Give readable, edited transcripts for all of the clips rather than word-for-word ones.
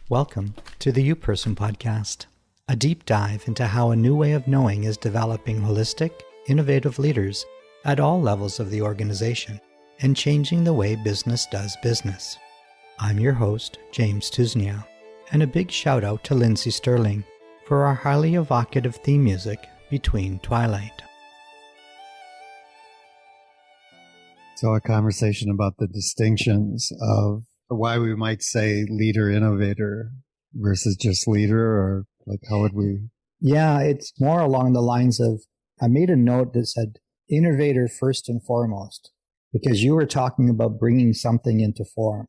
Welcome to the You Person Podcast, a deep dive into how a new way of knowing is developing holistic, innovative leaders at all levels of the organization and changing the way business does business. I'm your host, James Tuznia, and a big shout out to Lindsay Sterling for our highly evocative theme music, Between Twilight. So a conversation about the distinctions of why we might say leader, innovator versus just leader, or like how would we? Yeah, it's more along the lines of, I made a note that said innovator first and foremost, because you were talking about bringing something into form,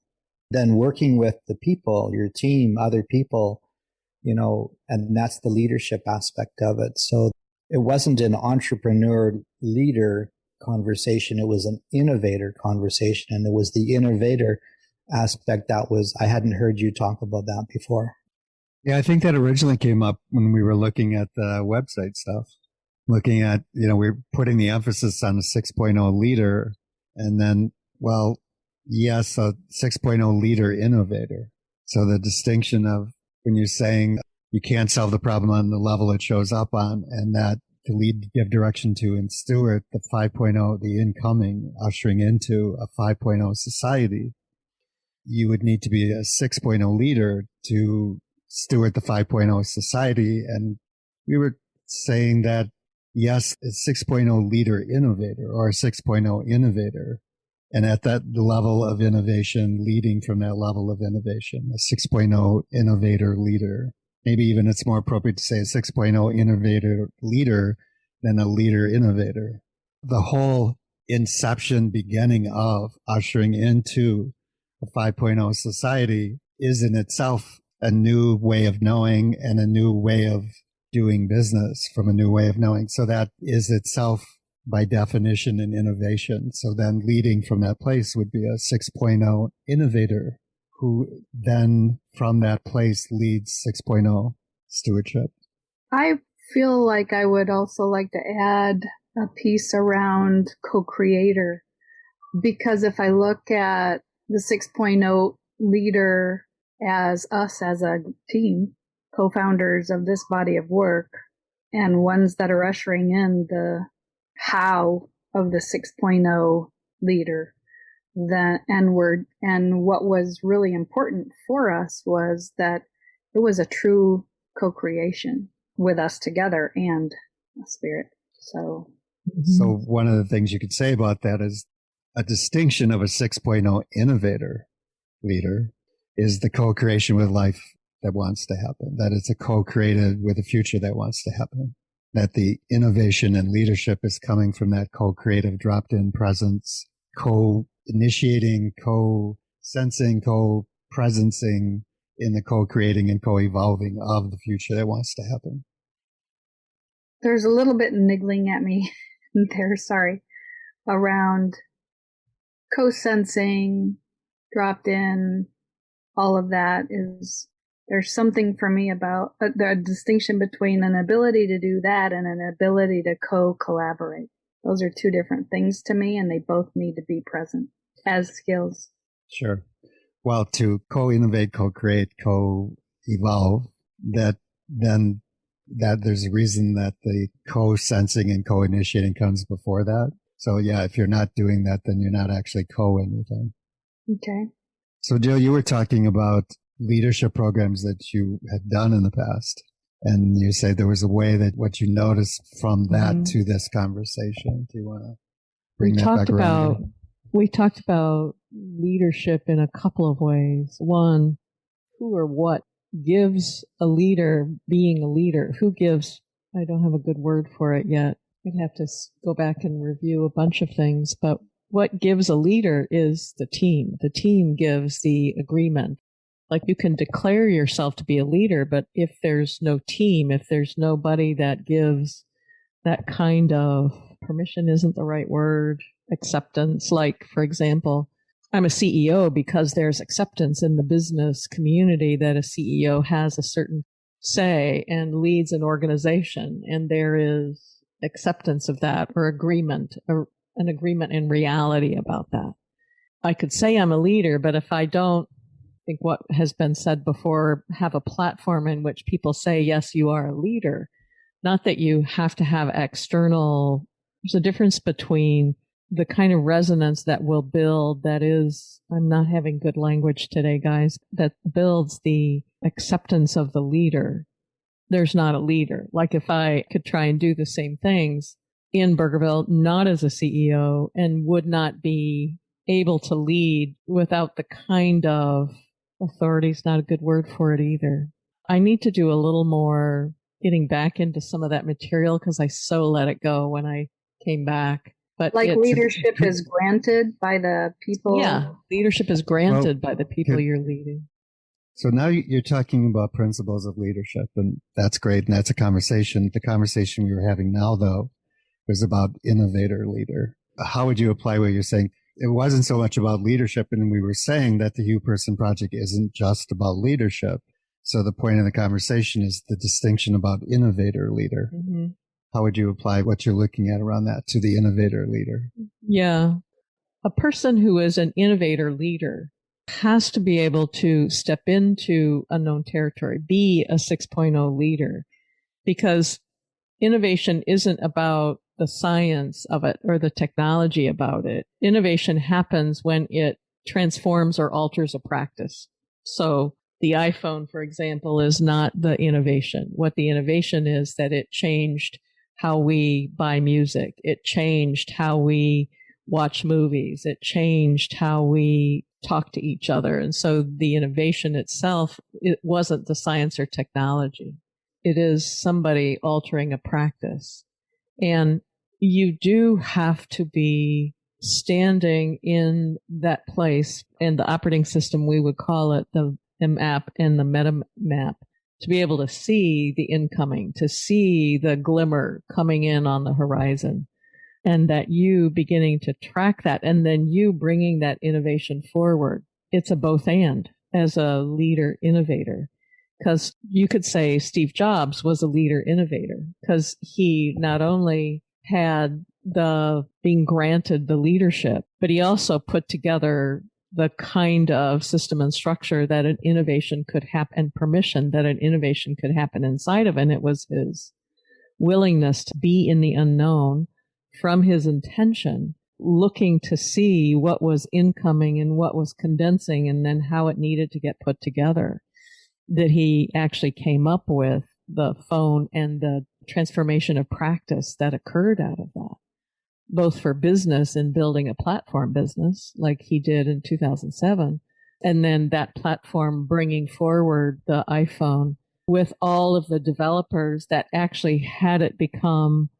then working with the people, your team, other people, and that's the leadership aspect of it. So it wasn't an entrepreneur leader conversation. It was an innovator conversation. And it was the innovator aspect I hadn't heard you talk about that before. Yeah, I think that originally came up when we were looking at the website stuff, looking at, we're putting the emphasis on a 6.0 leader and then, yes, a 6.0 leader innovator. So the distinction of when you're saying you can't solve the problem on the level it shows up on, and that to lead, give direction to, and steward the 5.0, the incoming, ushering into a 5.0 society, you would need to be a 6.0 leader to steward the 5.0 society. And we were saying that, yes, a 6.0 leader innovator or a 6.0 innovator. And at that level of innovation, leading from that level of innovation, a 6.0 innovator leader. Maybe even it's more appropriate to say a 6.0 innovator leader than a leader innovator. The whole inception beginning of ushering into a 5.0 society is in itself a new way of knowing and a new way of doing business from a new way of knowing. So that is itself by definition an innovation. So then leading from that place would be a 6.0 innovator who then from that place leads 6.0 stewardship. I feel like I would also like to add a piece around co-creator, because if I look at the 6.0 leader as us as a team, co-founders of this body of work, and ones that are ushering in the how of the 6.0 leader, and what was really important for us was that it was a true co-creation with us together and a spirit. So one of the things you could say about that is a distinction of a 6.0 innovator leader is the co-creation with life that wants to happen, that it's a co-created with a future that wants to happen, that the innovation and leadership is coming from that co-creative dropped-in presence, co-initiating, co-sensing, co-presencing in the co-creating and co-evolving of the future that wants to happen. There's a little bit niggling at me there, around co-sensing, dropped in, all of that there's something for me about the distinction between an ability to do that and an ability to co-collaborate. Those are two different things to me, and they both need to be present as skills. Sure. Well, to co-innovate, co-create, co-evolve, that there's a reason that the co-sensing and co-initiating comes before that. So yeah, if you're not doing that, then you're not actually co-anything. Okay. So Jill, you were talking about leadership programs that you had done in the past. And you say there was a way that what you noticed from that to this conversation. Do you want to bring that back around? We talked about leadership in a couple of ways. One, who or what gives a leader being a leader? Who gives, I don't have a good word for it yet. I'd have to go back and review a bunch of things, but what gives a leader is the team. The team gives the agreement. Like you can declare yourself to be a leader, but if there's no team, if there's nobody that gives that kind of permission isn't the right word, acceptance. Like, for example, I'm a CEO because there's acceptance in the business community that a CEO has a certain say and leads an organization, and there is acceptance of that or agreement, or an agreement in reality about that. I could say I'm a leader, but if think what has been said before, have a platform in which people say, yes, you are a leader. Not that you have to have external, there's a difference between the kind of resonance that will build, that is, I'm not having good language today, guys, that builds the acceptance of the leader. There's not a leader. Like if I could try and do the same things in Burgerville, not as a CEO, and would not be able to lead without the kind of authority is not a good word for it either. I need to do a little more getting back into some of that material because I so let it go when I came back. But like leadership is granted by the people. Yeah, leadership is granted by the people you're leading. So now you're talking about principles of leadership, and that's great. And that's a conversation. The conversation we were having now, though, was about innovator leader. How would you apply what you're saying? It wasn't so much about leadership, and we were saying that the Hugh Person Project isn't just about leadership. So the point of the conversation is the distinction about innovator leader. Mm-hmm. How would you apply what you're looking at around that to the innovator leader? Yeah. A person who is an innovator leader has to be able to step into unknown territory, be a 6.0 leader, because innovation isn't about the science of it or the technology about it. Innovation happens when it transforms or alters a practice. So the iPhone, for example, is not the innovation. What the innovation is that it changed how we buy music. It changed how we watch movies. It changed how we talk to each other. And so the innovation itself, it wasn't the science or technology. It is somebody altering a practice. And you do have to be standing in that place, and the operating system, we would call it the map and the meta map, to be able to see the incoming, to see the glimmer coming in on the horizon, and that you beginning to track that, and then you bringing that innovation forward. It's a both and as a leader innovator, because you could say Steve Jobs was a leader innovator because he not only had the being granted the leadership, but he also put together the kind of system and structure that an innovation could happen, and permission that an innovation could happen inside of. And it was his willingness to be in the unknown from his intention, looking to see what was incoming and what was condensing and then how it needed to get put together, that he actually came up with the phone and the transformation of practice that occurred out of that, both for business and building a platform business like he did in 2007. And then that platform bringing forward the iPhone with all of the developers that actually had it become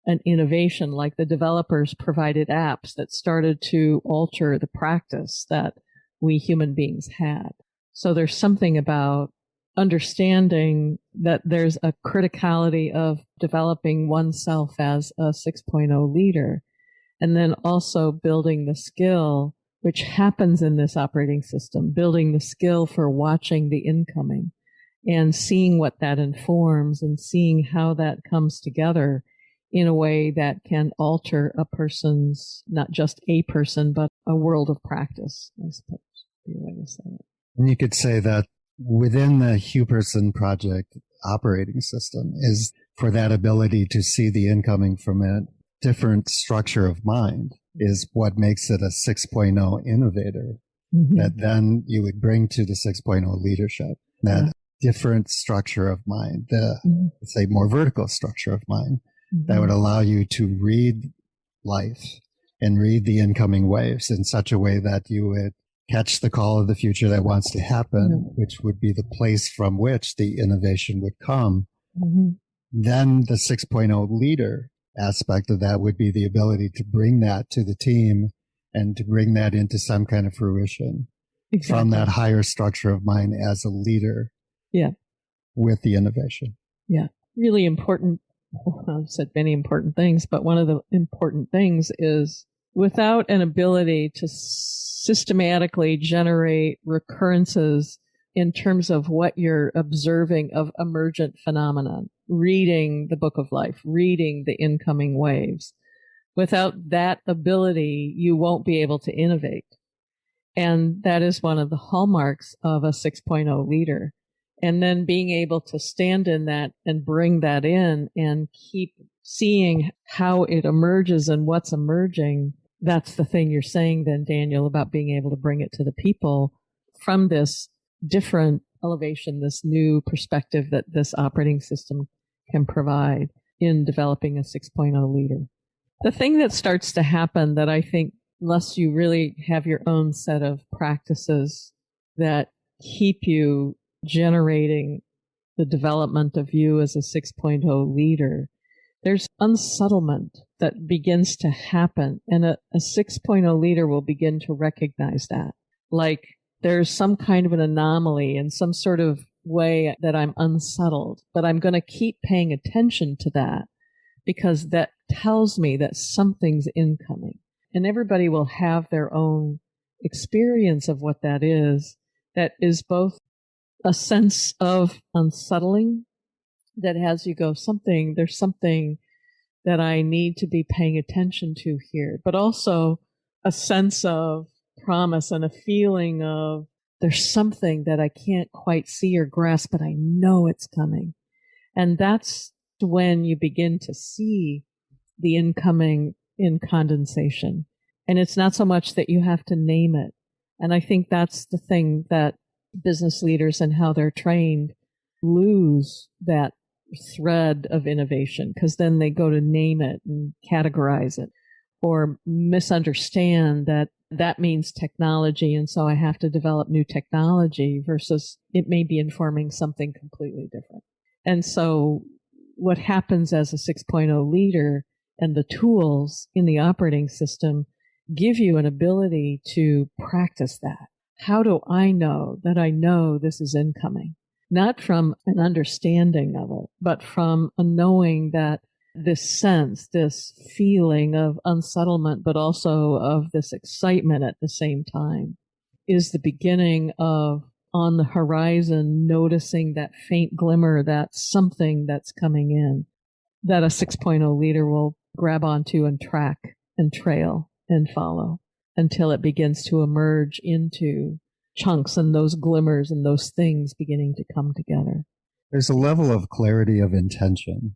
an innovation, like the developers provided apps that started to alter the practice that we human beings had. So there's something about understanding that there's a criticality of developing oneself as a 6.0 leader, and then also building the skill, which happens in this operating system, building the skill for watching the incoming and seeing what that informs and seeing how that comes together in a way that can alter a person's, not just a person, but a world of practice, I suppose, would be a way to say it. And you could say that within the Hugh Person Project operating system is for that ability to see the incoming from a different structure of mind is what makes it a 6.0 innovator that then you would bring to the 6.0 leadership. That different structure of mind, the, let's say, more vertical structure of mind that would allow you to read life and read the incoming waves in such a way that you would catch the call of the future that wants to happen, which would be the place from which the innovation would come. Then the 6.0 leader aspect of that would be the ability to bring that to the team and to bring that into some kind of fruition from that higher structure of mind as a leader with the innovation. Yeah. Really important. I've said many important things, but one of the important things is without an ability to systematically generate recurrences in terms of what you're observing of emergent phenomenon, reading the book of life, reading the incoming waves. Without that ability, you won't be able to innovate. And that is one of the hallmarks of a 6.0 leader. And then being able to stand in that and bring that in and keep seeing how it emerges and what's emerging. That's the thing you're saying then, Daniel, about being able to bring it to the people from this different elevation, this new perspective that this operating system can provide in developing a 6.0 leader. The thing that starts to happen that I think, unless you really have your own set of practices that keep you generating the development of you as a 6.0 leader, there's unsettlement that begins to happen. And a 6.0 leader will begin to recognize that. Like there's some kind of an anomaly in some sort of way that I'm unsettled, but I'm going to keep paying attention to that because that tells me that something's incoming. And everybody will have their own experience of what that is both a sense of unsettling that has you go, there's something that I need to be paying attention to here, but also a sense of promise and a feeling of there's something that I can't quite see or grasp, but I know it's coming. And that's when you begin to see the incoming in condensation. And it's not so much that you have to name it. And I think that's the thing that business leaders and how they're trained lose that thread of innovation because then they go to name it and categorize it or misunderstand that that means technology. And so I have to develop new technology versus it may be informing something completely different. And so what happens as a 6.0 leader and the tools in the operating system give you an ability to practice that. How do I know that I know this is incoming? Not from an understanding of it, but from a knowing that this sense, this feeling of unsettlement, but also of this excitement at the same time is the beginning of on the horizon, noticing that faint glimmer, that something that's coming in that a 6.0 leader will grab onto and track and trail and follow until it begins to emerge into chunks and those glimmers and those things beginning to come together. There's a level of clarity of intention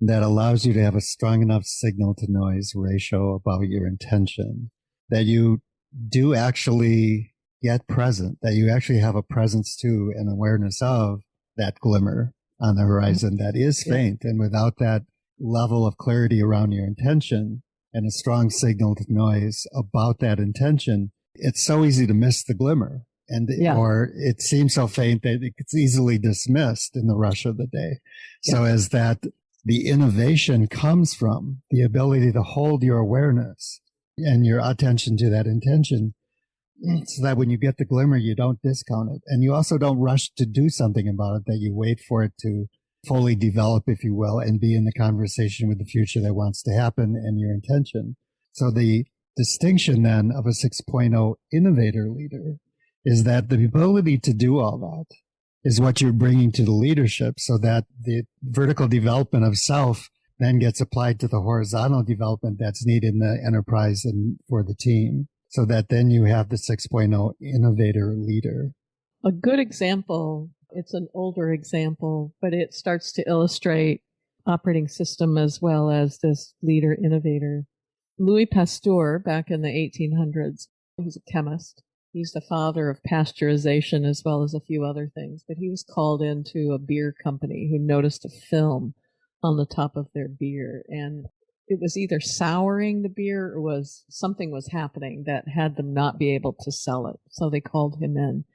that allows you to have a strong enough signal to noise ratio about your intention that you do actually get present, that you actually have a presence to and awareness of that glimmer on the horizon that is faint. And without that level of clarity around your intention and a strong signal to noise about that intention, it's so easy to miss the glimmer. And or it seems so faint that it's easily dismissed in the rush of the day. So as that the innovation comes from the ability to hold your awareness and your attention to that intention, so that when you get the glimmer, you don't discount it. And you also don't rush to do something about it, that you wait for it to fully develop, if you will, and be in the conversation with the future that wants to happen and your intention. So the distinction then of a 6.0 innovator leader is that the ability to do all that is what you're bringing to the leadership, so that the vertical development of self then gets applied to the horizontal development that's needed in the enterprise and for the team, so that then you have the 6.0 innovator leader. A good example, it's an older example, but it starts to illustrate operating system as well as this leader innovator. Louis Pasteur, back in the 1800s, he was a chemist. He's the father of pasteurization as well as a few other things. But he was called into a beer company who noticed a film on the top of their beer. And it was either souring the beer or was something was happening that had them not be able to sell it. So they called him in.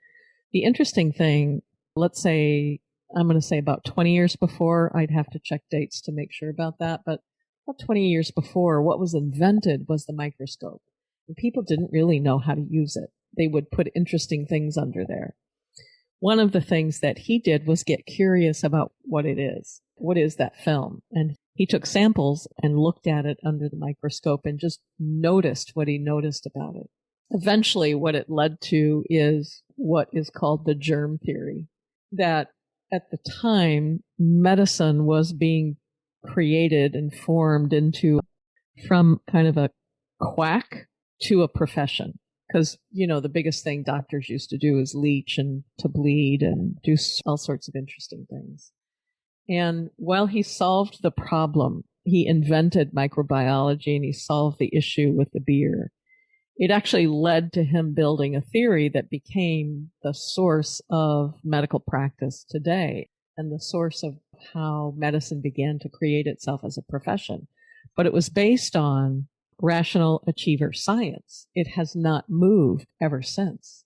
The interesting thing, let's say, I'm going to say about 20 years before, I'd have to check dates to make sure about that. But about 20 years before, what was invented was the microscope. And people didn't really know how to use it. They would put interesting things under there. One of the things that he did was get curious about what it is. What is that film? And he took samples and looked at it under the microscope and just noticed what he noticed about it. Eventually, what it led to is what is called the germ theory, that at the time, medicine was being created and formed into from kind of a quack to a profession. Because, the biggest thing doctors used to do is leech and to bleed and do all sorts of interesting things. And while he solved the problem, he invented microbiology and he solved the issue with the beer. It actually led to him building a theory that became the source of medical practice today and the source of how medicine began to create itself as a profession. But it was based on rational achiever science. It has not moved ever since.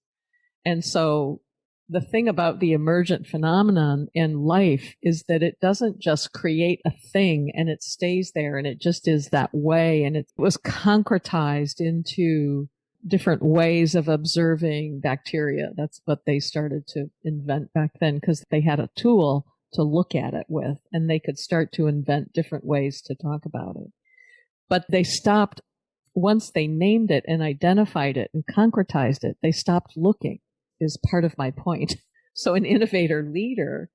And so the thing about the emergent phenomenon in life is that it doesn't just create a thing and it stays there and it just is that way. And it was concretized into different ways of observing bacteria. That's what they started to invent back then because they had a tool to look at it with and they could start to invent different ways to talk about it. But they stopped, once they named it and identified it and concretized it, they stopped looking, is part of my point. So an innovator leader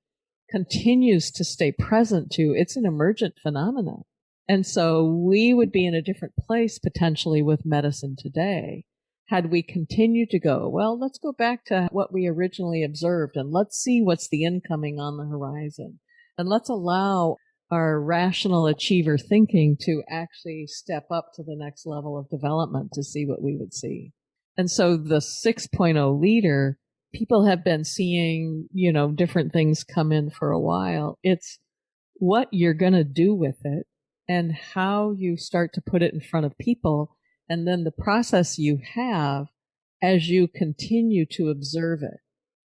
continues to stay present to, it's an emergent phenomenon. And so we would be in a different place potentially with medicine today had we continued to go, well, let's go back to what we originally observed and let's see what's the incoming on the horizon. And let's allow our rational achiever thinking to actually step up to the next level of development to see what we would see. And so the 6.0 leader, people have been seeing, different things come in for a while. It's what you're going to do with it and how you start to put it in front of people. And then the process you have as you continue to observe it.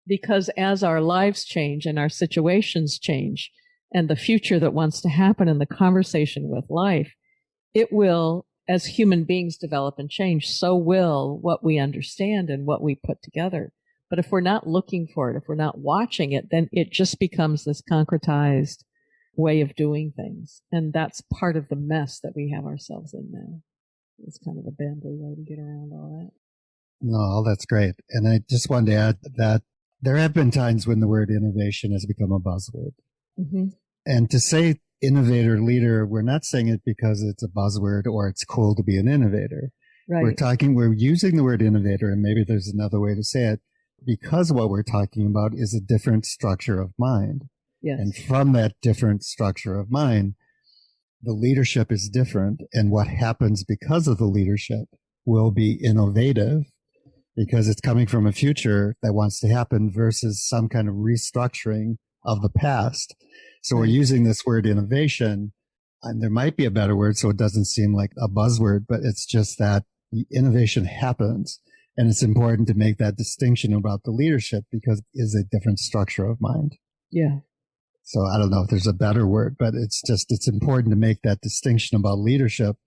Because as our lives change and our situations change, and the future that wants to happen in the conversation with life, it will, as human beings develop and change, so will what we understand and what we put together. But if we're not looking for it, if we're not watching it, then it just becomes this concretized way of doing things. And that's part of the mess that we have ourselves in now. It's kind of a bambly way to get around all that. No, that's great. And I just wanted to add that there have been times when the word innovation has become a buzzword. Mm-hmm. And to say innovator leader, we're not saying it because it's a buzzword or it's cool to be an innovator. Right. We're using the word innovator, and maybe there's another way to say it, because what we're talking about is a different structure of mind. Yes. And from that different structure of mind, the leadership is different. And what happens because of the leadership will be innovative because it's coming from a future that wants to happen versus some kind of restructuring of the past. So we're using this word innovation, and there might be a better word so it doesn't seem like a buzzword, but it's just that the innovation happens. And it's important to make that distinction about the leadership because it is a different structure of mind. Yeah. So I don't know if there's a better word, but it's important to make that distinction about leadership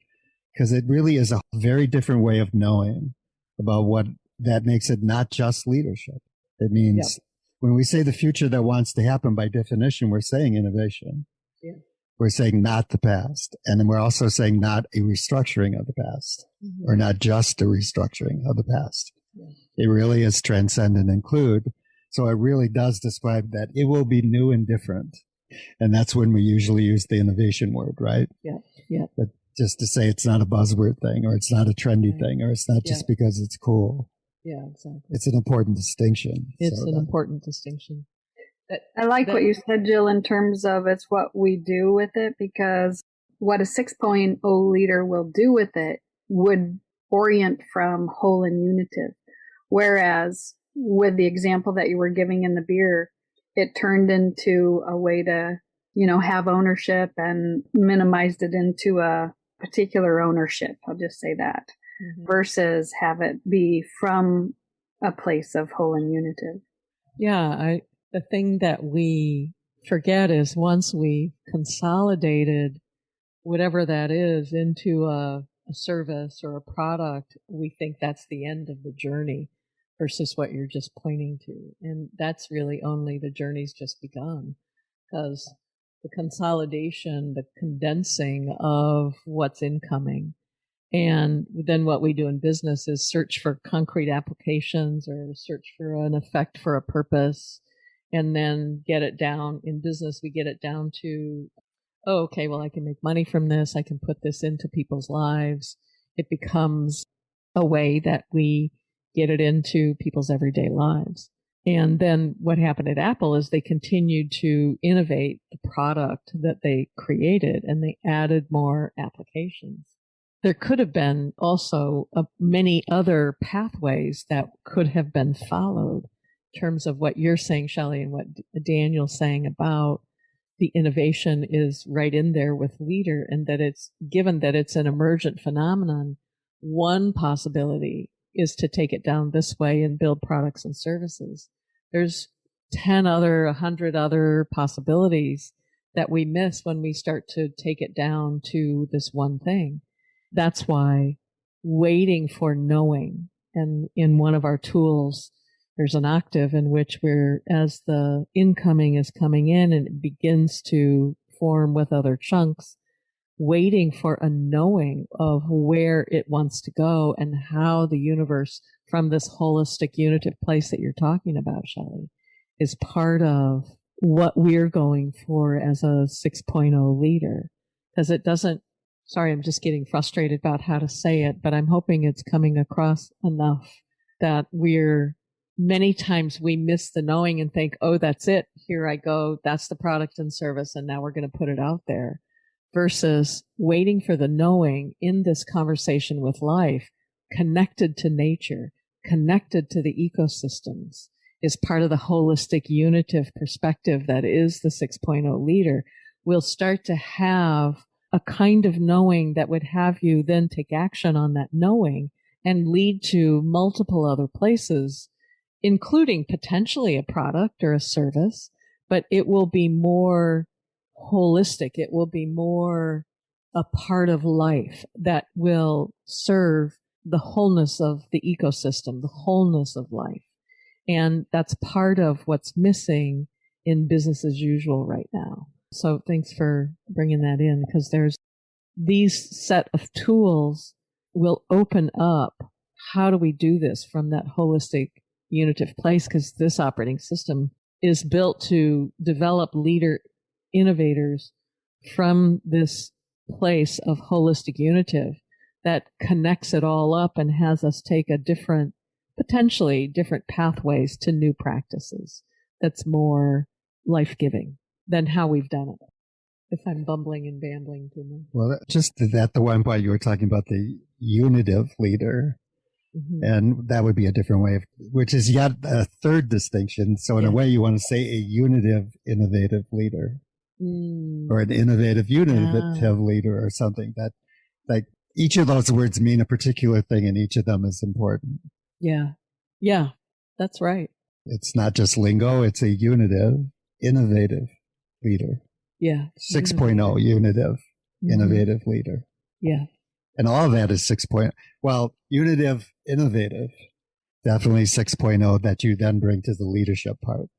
because it really is a very different way of knowing about what that makes it not just leadership. It means when we say the future that wants to happen, by definition, we're saying innovation. Yeah. We're saying not the past. And then we're also saying not a restructuring of the past or not just a restructuring of the past. Yeah. It really is transcend and include. So it really does describe that it will be new and different. And that's when we usually use the innovation word, right? Yeah. Yeah. But just to say it's not a buzzword thing or it's not a trendy thing or it's not just because it's cool. Yeah, exactly. It's an important distinction. It's an important distinction. I like what you said, Jill, in terms of it's what we do with it, because what a 6.0 leader will do with it would orient from whole and unitive. Whereas with the example that you were giving in the beer, it turned into a way to, have ownership and minimized it into a particular ownership. I'll just say that. Versus have it be from a place of whole and unitive. Yeah, the thing that we forget is once we consolidated whatever that is into a service or a product, we think that's the end of the journey versus what you're just pointing to. And that's really only the journey's just begun because the consolidation, the condensing of what's incoming. And then what we do in business is search for concrete applications or search for an effect for a purpose and then get it down. In business, we get it down to, oh, okay, well, I can make money from this. I can put this into people's lives. It becomes a way that we get it into people's everyday lives. And then what happened at Apple is they continued to innovate the product that they created, and they added more applications. There could have been also many other pathways that could have been followed in terms of what you're saying, Shelley, and what Daniel's saying about the innovation is right in there with leader, and that it's given that it's an emergent phenomenon. One possibility is to take it down this way and build products and services. There's 100 other possibilities that we miss when we start to take it down to this one thing. That's why waiting for knowing, and in one of our tools, there's an octave in which as the incoming is coming in and it begins to form with other chunks, waiting for a knowing of where it wants to go and how the universe, from this holistic unitive place that you're talking about, Shelley, is part of what we're going for as a 6.0 leader. Because it doesn't, sorry, I'm just getting frustrated about how to say it, but I'm hoping it's coming across enough that many times we miss the knowing and think, oh, that's it. Here I go. That's the product and service. And now we're going to put it out there. Versus waiting for the knowing in this conversation with life, connected to nature, connected to the ecosystems, is part of the holistic unitive perspective that is the 6.0 leader. We'll start to have a kind of knowing that would have you then take action on that knowing and lead to multiple other places, including potentially a product or a service, but it will be more holistic. It will be more a part of life that will serve the wholeness of the ecosystem, the wholeness of life. And that's part of what's missing in business as usual right now. So thanks for bringing that in, because there's these set of tools will open up. How do we do this from that holistic unitive place? Because this operating system is built to develop leader innovators from this place of holistic unitive that connects it all up and has us take potentially different pathways to new practices that's more life-giving than how we've done it. If I'm bumbling and bambling too much. Well, just at the one point you were talking about the unitive leader, and that would be a different way which is yet a third distinction. So in a way you want to say a unitive innovative leader. Or an innovative unitive leader or something. That, like, each of those words mean a particular thing, and each of them is important. Yeah, that's right. It's not just lingo, it's a unitive, innovative leader. 6.0 unitive, innovative leader. And all of that is 6.0. Well, unitive, innovative, definitely 6.0 that you then bring to the leadership part.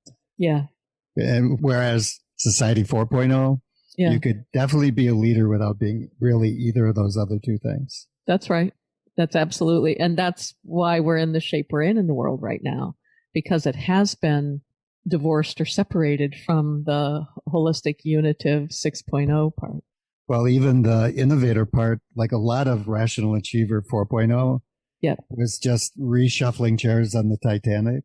And whereas Society 4.0, you could definitely be a leader without being really either of those other two things. That's right. That's absolutely. And that's why we're in the shape we're in the world right now, because it has been divorced or separated from the holistic unitive 6.0 part. Well, even the innovator part, like a lot of Rational Achiever 4.0, was just reshuffling chairs on the Titanic.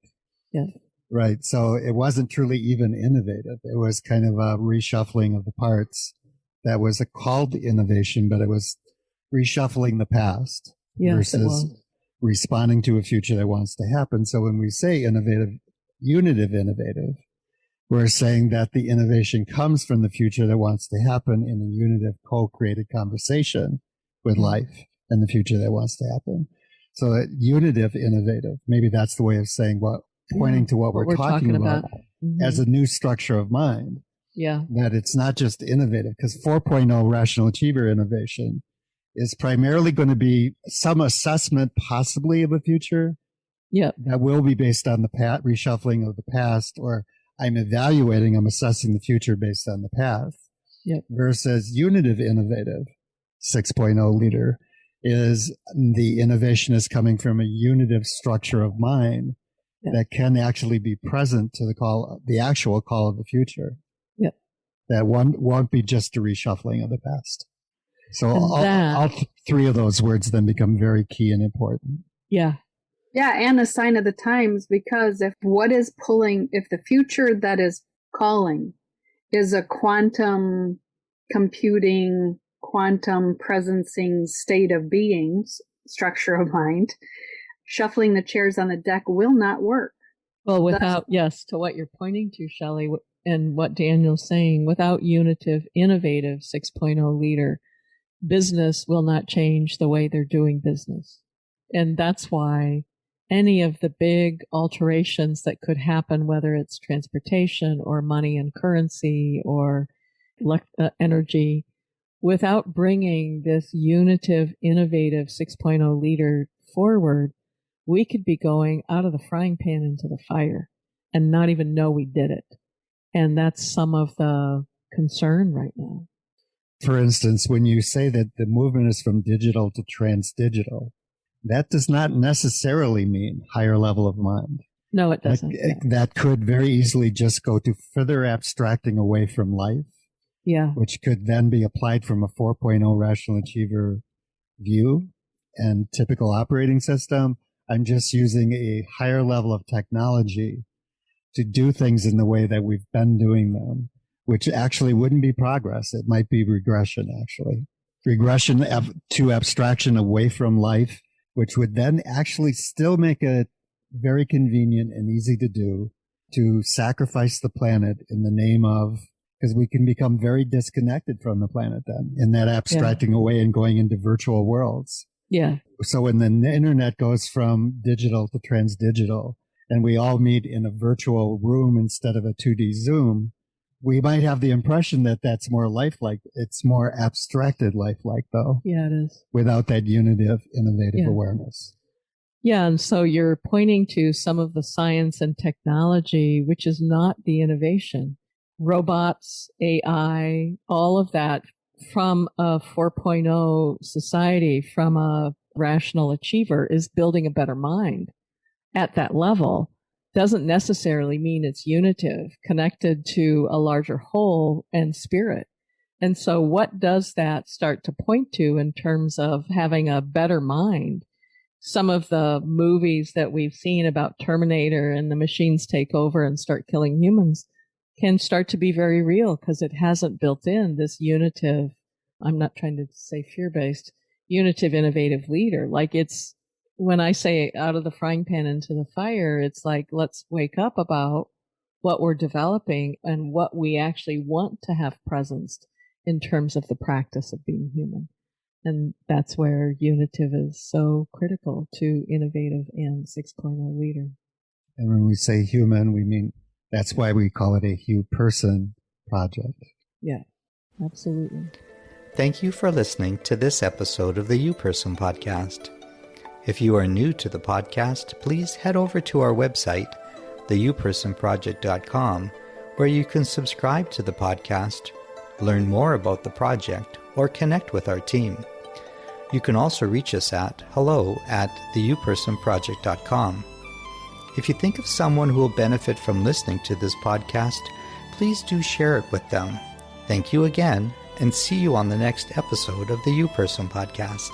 Right. So it wasn't truly even innovative. It was kind of a reshuffling of the parts that was called innovation, but it was reshuffling the past versus responding to a future that wants to happen. So when we say unitive innovative, we're saying that the innovation comes from the future that wants to happen in a unitive co-created conversation with life and the future that wants to happen. So that unitive innovative, maybe that's the way of saying pointing to what we're talking about as a new structure of mind. That it's not just innovative, because 4.0 Rational Achiever innovation is primarily going to be some assessment possibly of a future that will be based on the reshuffling of the past, or I'm assessing the future based on the past. Versus unitive innovative 6.0 leader is the innovation is coming from a unitive structure of mind that can actually be present to the actual call of the future. That won't be just a reshuffling of the past. So all three of those words then become very key and important. Yeah, and a sign of the times, because if the future that is calling is a quantum computing, quantum presencing state of beings, structure of mind, shuffling the chairs on the deck will not work. Well, yes, to what you're pointing to, Shelley, and what Daniel's saying, without Unitive, innovative 6.0 leader, business will not change the way they're doing business. And that's why any of the big alterations that could happen, whether it's transportation or money and currency or energy, without bringing this Unitive, innovative 6.0 leader forward, we could be going out of the frying pan into the fire and not even know we did it. And that's some of the concern right now. For instance, when you say that the movement is from digital to trans-digital, that does not necessarily mean higher level of mind. No, it doesn't. That could very easily just go to further abstracting away from life. Yeah. Which could then be applied from a 4.0 rational achiever view and typical operating system. I'm just using a higher level of technology to do things in the way that we've been doing them, which actually wouldn't be progress. It might be regression, actually. Regression to abstraction away from life, which would then actually still make it very convenient and easy to do to sacrifice the planet in the name of, because we can become very disconnected from the planet then in that abstracting away and going into virtual worlds. Yeah. So when the internet goes from digital to trans-digital and we all meet in a virtual room instead of a 2D Zoom, we might have the impression that that's more lifelike. It's more abstracted lifelike, though. Yeah, it is. Without that unitive, innovative awareness. Yeah, and so you're pointing to some of the science and technology, which is not the innovation. Robots, AI, all of that from a 4.0 society, from a rational achiever, is building a better mind at that level. Doesn't necessarily mean it's unitive, connected to a larger whole and spirit. And so what does that start to point to in terms of having a better mind? Some of the movies that we've seen about Terminator and the machines take over and start killing humans can start to be very real because it hasn't built in this unitive, I'm not trying to say fear-based, unitive innovative leader. Like it's, when I say out of the frying pan into the fire, it's like, let's wake up about what we're developing and what we actually want to have presenced in terms of the practice of being human. And that's where Unitive is so critical to innovative and 6.0 leader. And when we say human, we mean, that's why we call it a Hugh Person project. Yeah, absolutely. Thank you for listening to this episode of the You Person podcast. If you are new to the podcast, please head over to our website, theyoupersonproject.com, where you can subscribe to the podcast, learn more about the project, or connect with our team. You can also reach us at hello@theyoupersonproject.com. If you think of someone who will benefit from listening to this podcast, please do share it with them. Thank you again, and see you on the next episode of the You Person podcast.